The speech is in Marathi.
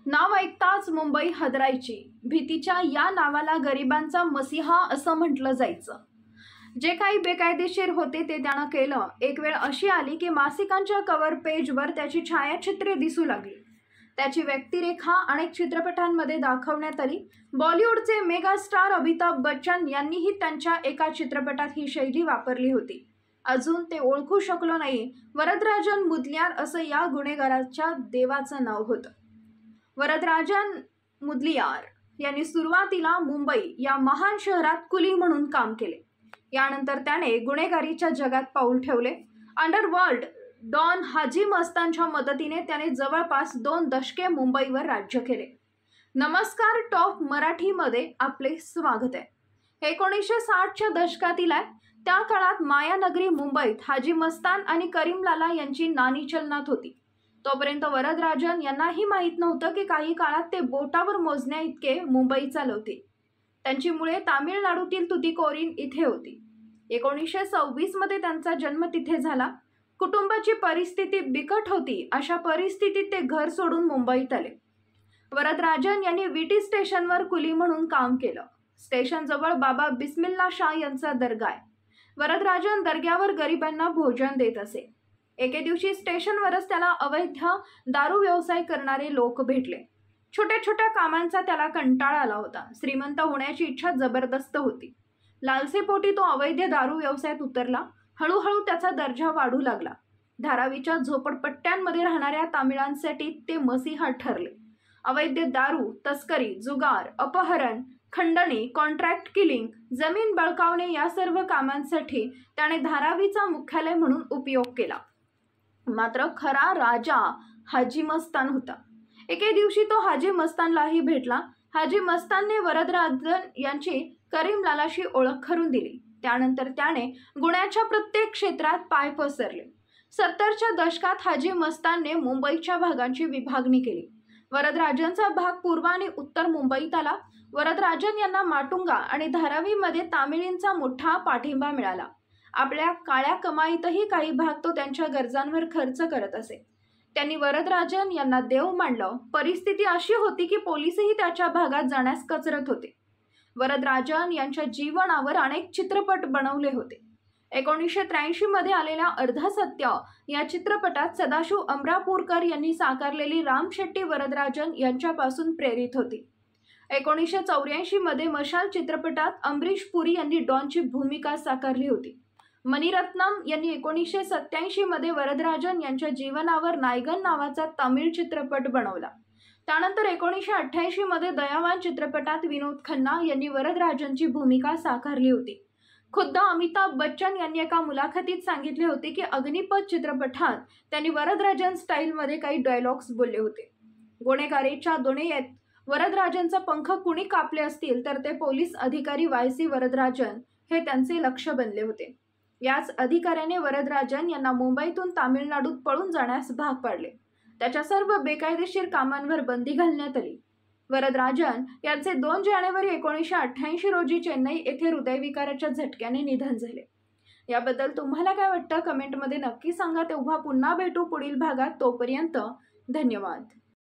नाव ऐकताच मुंबई हादरायची। भीतीच्या या नावाला गरिबांचा मसिहा असं म्हटलं जायचं। जे काही बेकायदेशीर होते ते त्यानं केलं। एक वेळ अशी आली की मासिकांच्या कव्हर पेजवर त्याची छायाचित्रे दिसू लागली। त्याची व्यक्तिरेखा अनेक चित्रपटांमध्ये दाखवण्यात आली। बॉलिवूडचे मेगास्टार अमिताभ बच्चन यांनीही त्यांच्या एका चित्रपटात ही शैली वापरली होती। अजून ते ओळखू शकलो नाही, वरदराजन मुदलियार असं या गुन्हेगाराच्या देवाचं नाव होतं। वरदराजन मुदलियार यांनी सुरुवातीला मुंबई या महान शहरात कुली म्हणून काम केले। यानंतर त्याने गुन्हेगारीच्या जगात पाऊल ठेवले। अंडरवर्ल्ड डॉन हाजी मस्तानच्या मदतीने त्याने जवळपास 2 दशके मुंबईवर राज्य केले। नमस्कार, टॉप मराठीमध्ये आपले स्वागत आहे। 1960च्या दशकातील आहे। त्या काळात मायानगरी मुंबईत हाजी मस्तान आणि करीमलाला यांची नाणी चलनात होती। तोपर्यंत वरदराजन यांनाही माहीत नव्हतं की काही काळात ते बोटावर मोजण्या इतके मुंबई चालवतील। त्यांची मुळे तामिळनाडूतील तुतीकोरीन इथे होती। 1926 मध्ये त्यांचा जन्म तिथे झाला। कुटुंबाची परिस्थिती बिकट होती। अशा परिस्थितीत ते घर सोडून मुंबईत आले। वरदराजन यांनी विटी स्टेशनवर कुली म्हणून काम केलं। स्टेशनजवळ बाबा बिस्मिल्ला शाह यांचा दर्गा आहे। वरदराजन दर्ग्यावर गरिबांना भोजन देत असे। एके दिवशी स्टेशनवरच त्याला अवैध दारू व्यवसाय करणारे लोक भेटले। छोट्या छोट्या कामांचा त्याला कंटाळा आला होता। श्रीमंत होण्याची इच्छा जबरदस्त होती। लालसेपोटी तो अवैध दारू व्यवसायात उतरला। हळूहळू त्याचा दर्जा वाढू लागला। धारावीच्या झोपडपट्ट्यांमध्ये राहणाऱ्या तामिळांसाठी ते मसिहा ठरले। अवैध दारू तस्करी, जुगार, अपहरण, खंडणी, कॉन्ट्रॅक्ट किलिंग, जमीन बळकावणे या सर्व कामांसाठी त्याने धारावीचा मुख्यालय म्हणून उपयोग केला। मात्र खरा राजा हाजी मस्तान होता। एके दिवशी तो हाजी मस्तानलाही भेटला। हाजी मस्तानने वरदराजन यांची करीमलालाशी ओळख करून दिली। त्यानंतर त्याने गुन्ह्याच्या प्रत्येक क्षेत्रात पाय पसरले। 70च्या दशकात हाजी मस्तानने मुंबईच्या भागांची विभागणी केली। वरदराजनचा भाग पूर्व आणि उत्तर मुंबईत आला। वरदराजन यांना माटुंगा आणि धारावीमध्ये तामिळींचा मोठा पाठिंबा मिळाला। आपल्या काळ्या कमाईतही काही भाग तो त्यांच्या गरजांवर खर्च करत असे। त्यांनी वरदराजन यांना देव मानलं। परिस्थिती अशी होती की पोलिसही त्याच्या भागात जाण्यास कचरत होते। वरदराजन यांच्या जीवनावर अनेक चित्रपट बनवले होते। 1983 मध्ये आलेल्या अर्धा सत्य या चित्रपटात सदाशिव अमरापूरकर यांनी साकारलेली राम शेट्टी वरदराजन यांच्यापासून प्रेरित होती। 1984 मध्ये मशाल चित्रपटात अमरीश पुरी यांनी डॉनची भूमिका साकारली होती। मणिरत्नम यांनी 1987 मध्ये वरदराजन यांच्या जीवनावर नायगन नावाचा तमिळ चित्रपट बनवला। त्यानंतर 1988 मध्ये दयावान चित्रपटात विनोद खन्ना यांनी वरदराजनची भूमिका साकारली होती। खुद्द अमिताभ बच्चन यांनी एका मुलाखतीत सांगितले होते की अग्निपथ चित्रपटात त्यांनी वरदराजन स्टाईलमध्ये काही डायलॉग्स बोलले होते। गुन्हेगारीच्या दुनियेत वरदराजनचा पंख कुणी कापले असतील तर ते पोलीस अधिकारी वायसी वरदराजन हे त्यांचे लक्ष बनले होते। याच अधिकाऱ्याने वरदराजन यांना मुंबईतून तामिळनाडूत पळून जाण्यास भाग पाडले। त्याच्या सर्व बेकायदेशीर कामांवर बंदी घालण्यात आली। वरदराजन यांचे 2 जानेवारी 1988 रोजी चेन्नई येथे हृदयविकाराच्या झटक्याने निधन झाले। याबद्दल तुम्हाला काय वाटतं कमेंटमध्ये नक्की सांगा। तेव्हा पुन्हा भेटू पुढील भागात। तोपर्यंत धन्यवाद।